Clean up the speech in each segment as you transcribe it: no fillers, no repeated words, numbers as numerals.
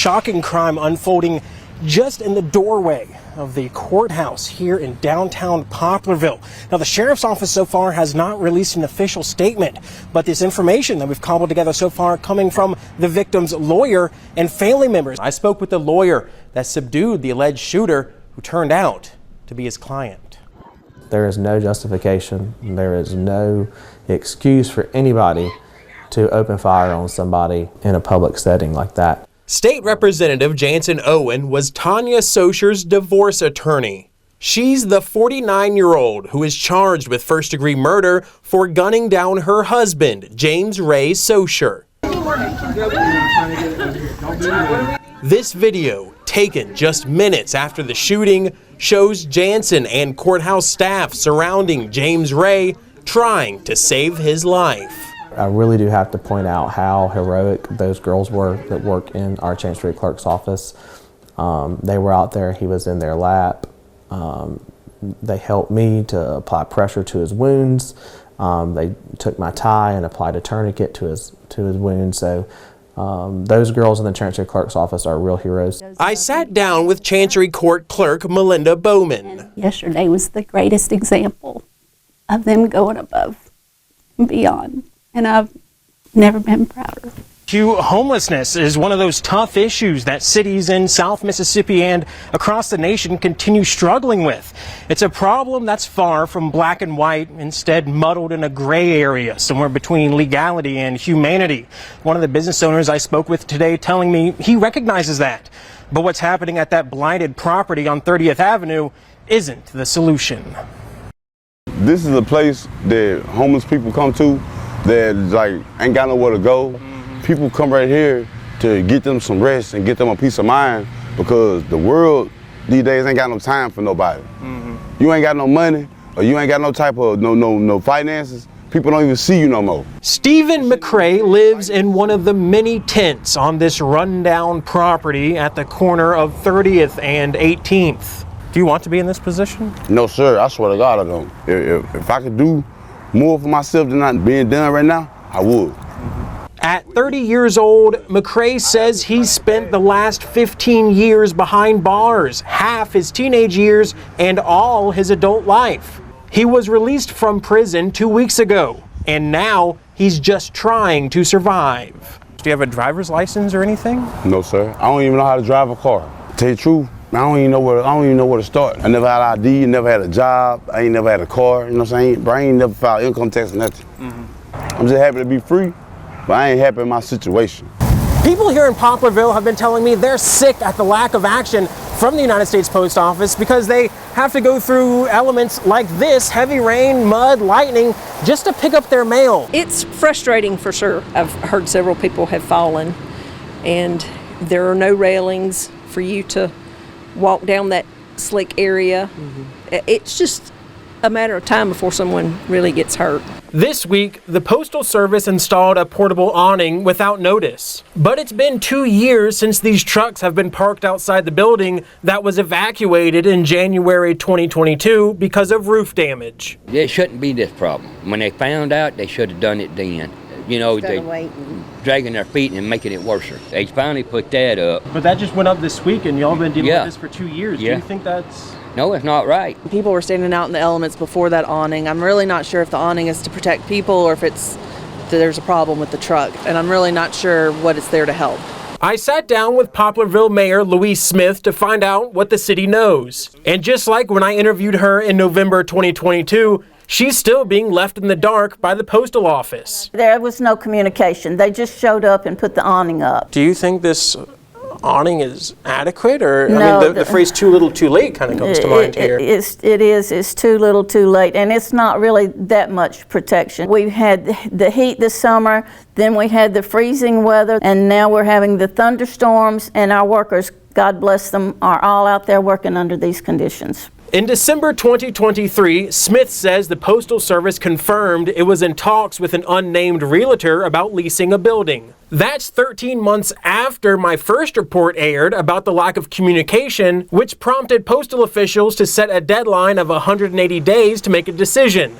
shocking crime unfolding just in the doorway of the courthouse here in downtown Poplarville. Now, the sheriff's office so far has not released an official statement, but this information that we've cobbled together so far coming from the victim's lawyer and family members. I spoke with the lawyer that subdued the alleged shooter, who turned out to be his client. There is no justification, there is no excuse for anybody to open fire on somebody in a public setting like that. State Representative Jansen Owen was Tanya Socher's divorce attorney. She's the 49-year-old who is charged with first-degree murder for gunning down her husband, James Ray Socher. This video, taken just minutes after the shooting, shows Jansen and courthouse staff surrounding James Ray, trying to save his life. I really do have to point out how heroic those girls were that work in our Chancery Clerk's office. They were out there, he was in their lap. They helped me to apply pressure to his wounds. They took my tie and applied a tourniquet to his wound. So those girls in the Chancery Clerk's office are real heroes. I sat down with Chancery Court Clerk Melinda Bowman. Yesterday was the greatest example of them going above and beyond, and I've never been prouder. Homelessness is one of those tough issues that cities in South Mississippi and across the nation continue struggling with. It's a problem that's far from black and white, instead muddled in a gray area, somewhere between legality and humanity. One of the business owners I spoke with today telling me he recognizes that. But what's happening at that blighted property on 30th Avenue isn't the solution. This is a place that homeless people come to that like ain't got nowhere to go. People come right here to get them some rest and get them a peace of mind, because the world these days ain't got no time for nobody. You ain't got no money, or you ain't got no type of no finances, people don't even see you no more. Stephen McCrae lives in one of the many tents on this rundown property at the corner of 30th and 18th. Do you want to be in this position? No, sir, I swear to God I don't. If I could do more for myself than not being done right now, I would. At 30 years old, McCrae says he's spent the last 15 years behind bars, half his teenage years and all his adult life. He was released from prison 2 weeks ago, and now he's just trying to survive. Do you have a driver's license or anything? No, sir. I don't even know how to drive a car. To tell you the truth, I don't even know where to start. I never had an ID, never had a job, I ain't never had a car, you know what I'm saying? But I ain't never filed income tax or nothing. I'm just happy to be free, but I ain't happy in my situation. People here in Poplarville have been telling me they're sick at the lack of action from the United States Post Office because they have to go through elements like this, heavy rain, mud, lightning, just to pick up their mail. It's frustrating for sure. I've heard several people have fallen, and there are no railings for you to walk down that slick area. It's just a matter of time before someone really gets hurt. This week, the Postal Service installed a portable awning without notice. But it's been 2 years since these trucks have been parked outside the building that was evacuated in January 2022 because of roof damage. It shouldn't be this problem. When they found out, they should have done it then. You know, they dragging their feet and making it worse. They finally put that up. But that just went up this week, and y'all been dealing with this for 2 years. Do you think that's... No, it's not right. People were standing out in the elements before that awning. I'm really not sure if the awning is to protect people or if there's a problem with the truck. And I'm really not sure what it's there to help. I sat down with Poplarville Mayor Louise Smith to find out what the city knows. And just like when I interviewed her in November 2022, she's still being left in the dark by the postal office. There was no communication. They just showed up and put the awning up. Do you think this awning is adequate, or no, I mean the phrase too little too late kind of comes to mind here? It's too little too late, and it's not really that much protection. We had the heat this summer, then we had the freezing weather, and now we're having the thunderstorms, and our workers, God bless them, are all out there working under these conditions. In December 2023, Smith says the Postal Service confirmed it was in talks with an unnamed realtor about leasing a building. That's 13 months after my first report aired about the lack of communication, which prompted postal officials to set a deadline of 180 days to make a decision.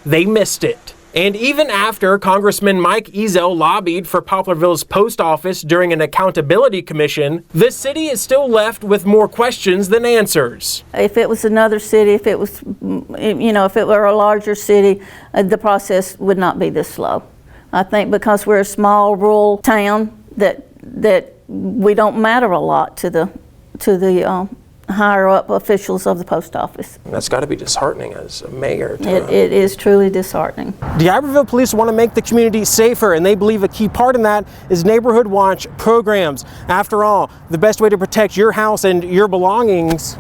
They missed it. And even after Congressman Mike Ezell lobbied for Poplarville's post office during an accountability commission, the city is still left with more questions than answers. If it was another city, if it was, if it were a larger city, the process would not be this slow. I think because we're a small rural town that we don't matter a lot to the higher up officials of the post office. That's got to be disheartening as a mayor. It is truly disheartening. The Iberville police want to make the community safer, and they believe a key part in that is neighborhood watch programs. After all, the best way to protect your house and your belongings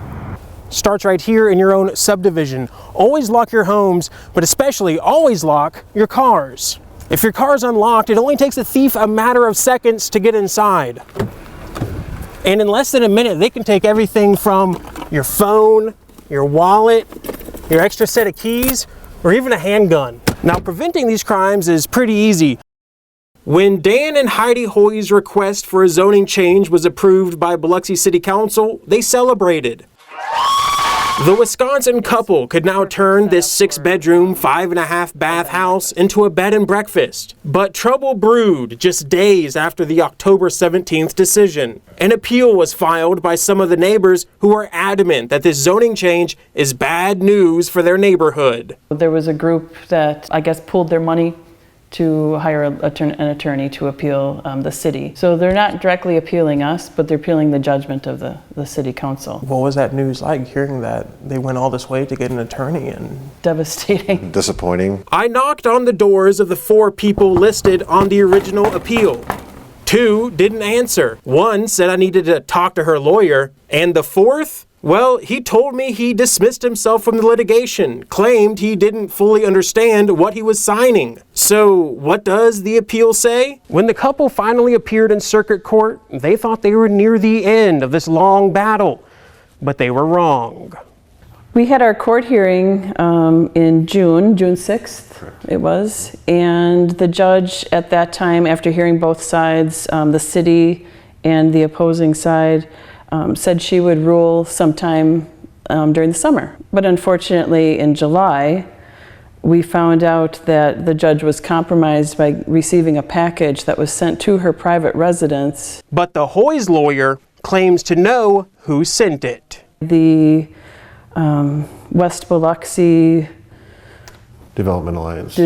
starts right here in your own subdivision. Always lock your homes, but especially always lock your cars. If your car's unlocked, it only takes a thief a matter of seconds to get inside. And in less than a minute, they can take everything from your phone, your wallet, your extra set of keys, or even a handgun. Now, preventing these crimes is pretty easy. When Dan and Heidi Hoy's request for a zoning change was approved by Biloxi City Council, they celebrated. The Wisconsin couple could now turn this 6-bedroom, 5.5 bath house into a bed and breakfast. But trouble brewed just days after the October 17th decision. An appeal was filed by some of the neighbors who are adamant that this zoning change is bad news for their neighborhood. There was a group that, I guess, pulled their money to hire an attorney to appeal the city. So they're not directly appealing us, but they're appealing the judgment of the city council. What was that news like, hearing that they went all this way to get an attorney? And devastating. Disappointing. I knocked on the doors of the 4 people listed on the original appeal. 2 didn't answer. 1 said I needed to talk to her lawyer. And the 4th? Well, he told me he dismissed himself from the litigation, claimed he didn't fully understand what he was signing. So what does the appeal say? When the couple finally appeared in circuit court, they thought they were near the end of this long battle, but they were wrong. We had our court hearing in June 6th it was, and the judge at that time, after hearing both sides, the city and the opposing side, said she would rule sometime during the summer. But unfortunately, in July, we found out that the judge was compromised by receiving a package that was sent to her private residence. But the Hoy's lawyer claims to know who sent it. The West Biloxi Development Alliance.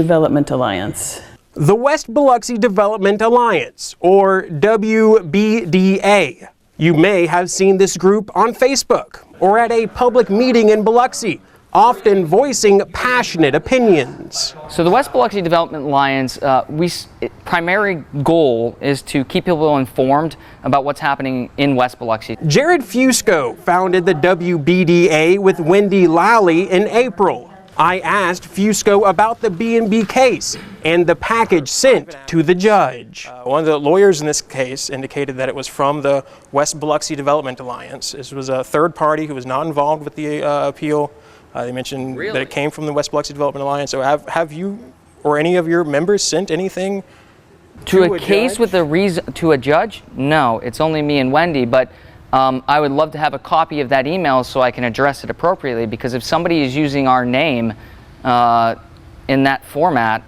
The West Biloxi Development Alliance, or WBDA. You may have seen this group on Facebook or at a public meeting in Biloxi, often voicing passionate opinions. So the West Biloxi Development Alliance, primary goal is to keep people informed about what's happening in West Biloxi. Jared Fusco founded the WBDA with Wendy Lally in April. I asked Fusco about the B&B case and the package sent to the judge. One of the lawyers in this case indicated that it was from the West Biloxi Development Alliance. This was a third party who was not involved with the appeal. They mentioned that it came from the West Biloxi Development Alliance. So have you or any of your members sent anything to a case judge? with a reason to a judge? No, it's only me and Wendy, but I would love to have a copy of that email so I can address it appropriately, because if somebody is using our name in that format,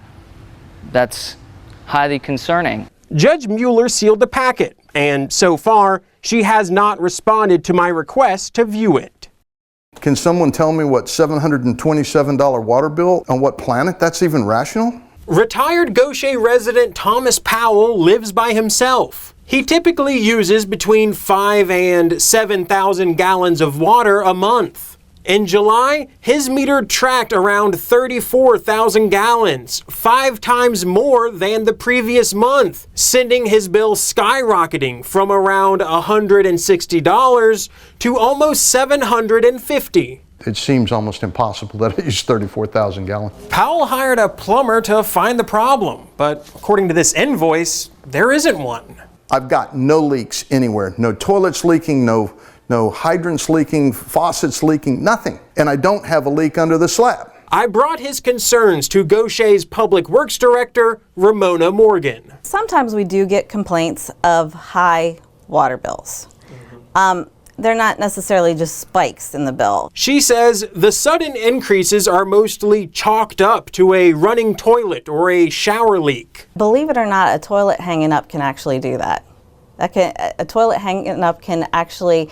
that's highly concerning. Judge Mueller sealed the packet, and so far, she has not responded to my request to view it. Can someone tell me what $727 water bill, on what planet that's even rational? Retired Gaucher resident Thomas Powell lives by himself. He typically uses between 5,000 and 7,000 gallons of water a month. In July, his meter tracked around 34,000 gallons, 5 times more than the previous month, sending his bill skyrocketing from around $160 to almost $750. It seems almost impossible that I use 34,000 gallons. Powell hired a plumber to find the problem, but according to this invoice, there isn't one. I've got no leaks anywhere. No toilets leaking, no hydrants leaking, faucets leaking, nothing. And I don't have a leak under the slab. I brought his concerns to Gaucher's Public Works Director, Ramona Morgan. Sometimes we do get complaints of high water bills. they're not necessarily just spikes in the bill. She says the sudden increases are mostly chalked up to a running toilet or a shower leak. Believe it or not, a toilet hanging up can actually do that. A toilet hanging up can actually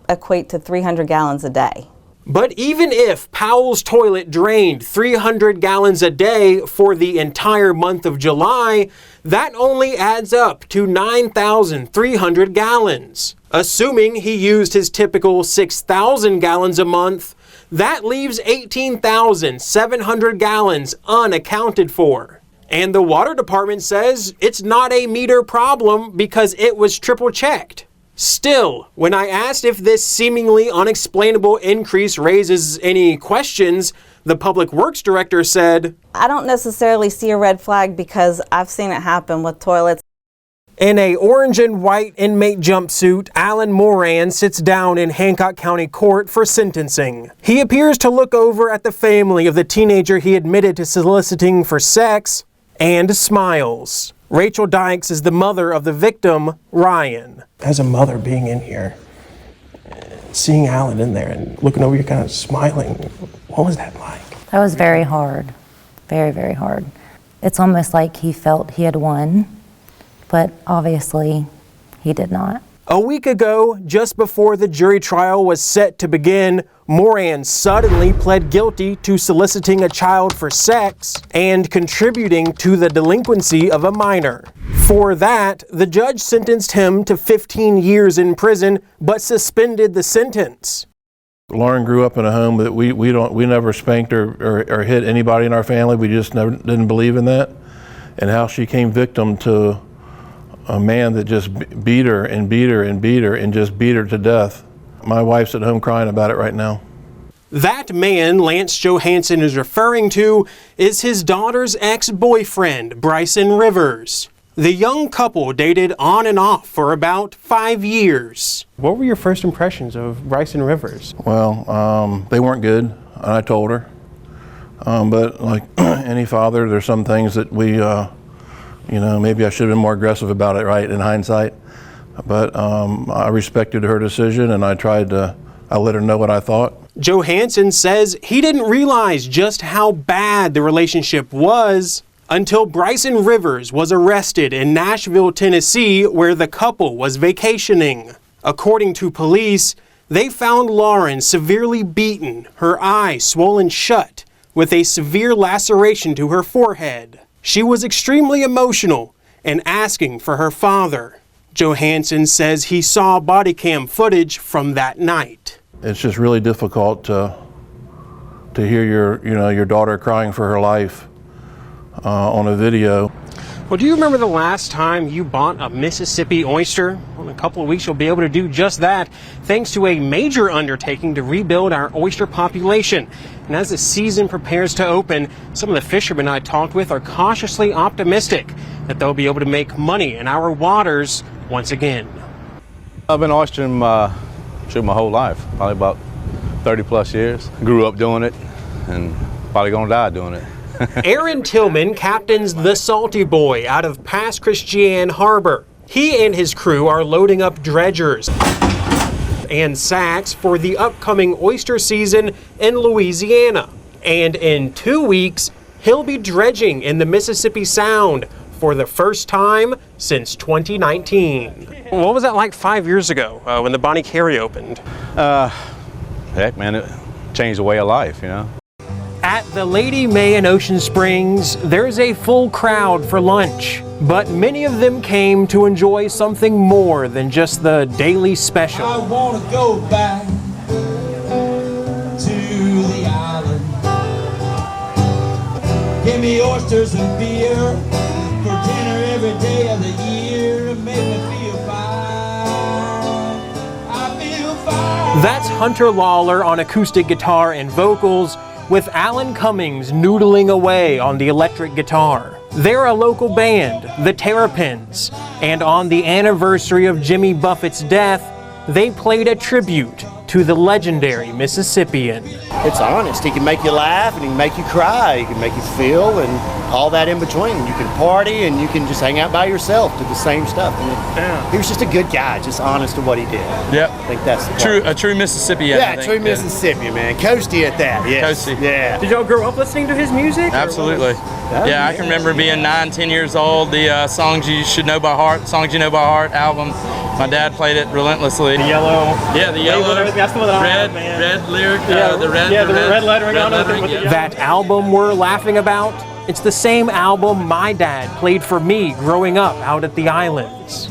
equate to 300 gallons a day. But even if Powell's toilet drained 300 gallons a day for the entire month of July, that only adds up to 9,300 gallons. Assuming he used his typical 6,000 gallons a month, that leaves 18,700 gallons unaccounted for. And the water department says it's not a meter problem because it was triple checked. Still, when I asked if this seemingly unexplainable increase raises any questions, the Public Works Director said, I don't necessarily see a red flag because I've seen it happen with toilets. In a orange and white inmate jumpsuit, Alan Moran sits down in Hancock County Court for sentencing. He appears to look over at the family of the teenager he admitted to soliciting for sex and smiles. Rachel Dykes is the mother of the victim, Ryan. As a mother being in here, seeing Alan in there and looking over you kind of smiling, what was that like? That was very hard, very, very hard. It's almost like he felt he had won, but obviously he did not. A week ago, just before the jury trial was set to begin, Moran suddenly pled guilty to soliciting a child for sex and contributing to the delinquency of a minor. For that, the judge sentenced him to 15 years in prison, but suspended the sentence. Lauren grew up in a home that we never spanked or hit anybody in our family. We just didn't believe in that. And how she came victim to a man that just beat her and beat her and beat her and just beat her to death. My wife's at home crying about it right now. That man Lance Johansson is referring to is his daughter's ex-boyfriend, Bryson Rivers. The young couple dated on and off for about 5 years. What were your first impressions of Bryson Rivers? Well, they weren't good, and I told her. But like any father, there's some things that we, maybe I should have been more aggressive about it, right, in hindsight. But I respected her decision, and I let her know what I thought. Johansson says he didn't realize just how bad the relationship was until Bryson Rivers was arrested in Nashville, Tennessee, where the couple was vacationing. According to police, they found Lauren severely beaten, her eye swollen shut, with a severe laceration to her forehead. She was extremely emotional and asking for her father. Johansson says he saw body cam footage from that night. It's just really difficult to hear your daughter crying for her life on a video. Well, do you remember the last time you bought a Mississippi oyster? Well, in a couple of weeks you'll be able to do just that, thanks to a major undertaking to rebuild our oyster population. And as the season prepares to open, some of the fishermen I talked with are cautiously optimistic that they'll be able to make money in our waters once again. I've been oystering my whole life, probably about 30 plus years. Grew up doing it and probably gonna die doing it. Aaron Tillman captains the Salty Boy out of Pass Christian Harbor. He and his crew are loading up dredgers and sacks for the upcoming oyster season in Louisiana. And in 2 weeks, he'll be dredging in the Mississippi Sound for the first time since 2019. What was that like 5 years ago when the Bonnie Carey opened? Heck, man, it changed the way of life, you know. At the Lady May in Ocean Springs, there's a full crowd for lunch, but many of them came to enjoy something more than just the daily special. I want to go back to the island. Give me oysters and beer for dinner every day of the year. Make me feel fine. I feel fine. That's Hunter Lawler on acoustic guitar and vocals, with Alan Cummings noodling away on the electric guitar. They're a local band, the Terrapins, and on the anniversary of Jimmy Buffett's death, they played a tribute to the legendary Mississippian. It's honest. He can make you laugh and he can make you cry. He can make you feel and all that in between. You can party and you can just hang out by yourself, do the same stuff. And he was just a good guy, just honest to what he did. Yep. I think that's a true Mississippian. Yeah, true Mississippian, man. Coasty at that, yes. Coasty. Yeah. Did y'all grow up listening to his music? Absolutely. Yeah, I can remember being 9, 10 years old, the Songs You Should Know by Heart, Songs You Know by Heart album. My dad played it relentlessly. The yellow. Yeah, the yellow. That's the one that I have, man. Red lyric. The red lettering on it. That album we're laughing about, it's the same album my dad played for me growing up out at the islands.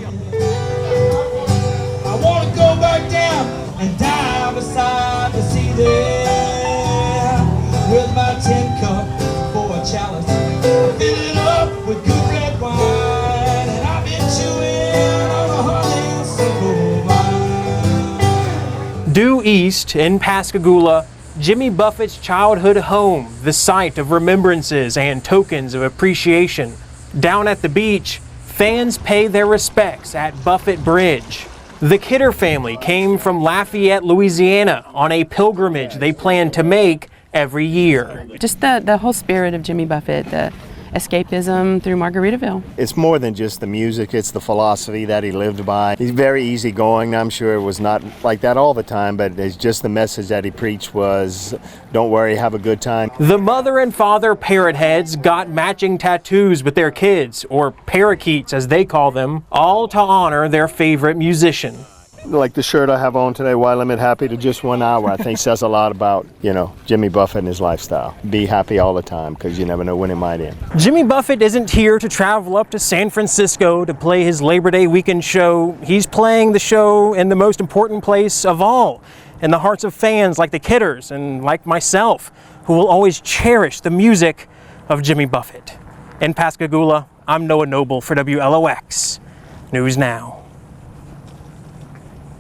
I want to go back down and die beside the sea there with my tin cup for a chalice. I fill it up with good red wine and I've been chewing on a honeysuckle vine. Due east in Pascagoula, Jimmy Buffett's childhood home, the site of remembrances and tokens of appreciation. Down at the beach, fans pay their respects at Buffett Bridge. The Kidder family came from Lafayette, Louisiana on a pilgrimage they plan to make every year. Just the whole spirit of Jimmy Buffett, the escapism through Margaritaville. It's more than just the music, it's the philosophy that he lived by. He's very easygoing. I'm sure it was not like that all the time, but it's just the message that he preached was, don't worry, have a good time. The mother and father parrot heads got matching tattoos with their kids, or parakeets as they call them, all to honor their favorite musician. Like the shirt I have on today, Why Limit Happy to Just 1 Hour, I think says a lot about, Jimmy Buffett and his lifestyle. Be happy all the time, because you never know when it might end. Jimmy Buffett isn't here to travel up to San Francisco to play his Labor Day weekend show. He's playing the show in the most important place of all, in the hearts of fans like the Kidders and like myself, who will always cherish the music of Jimmy Buffett. In Pascagoula, I'm Noah Noble for WLOX News Now.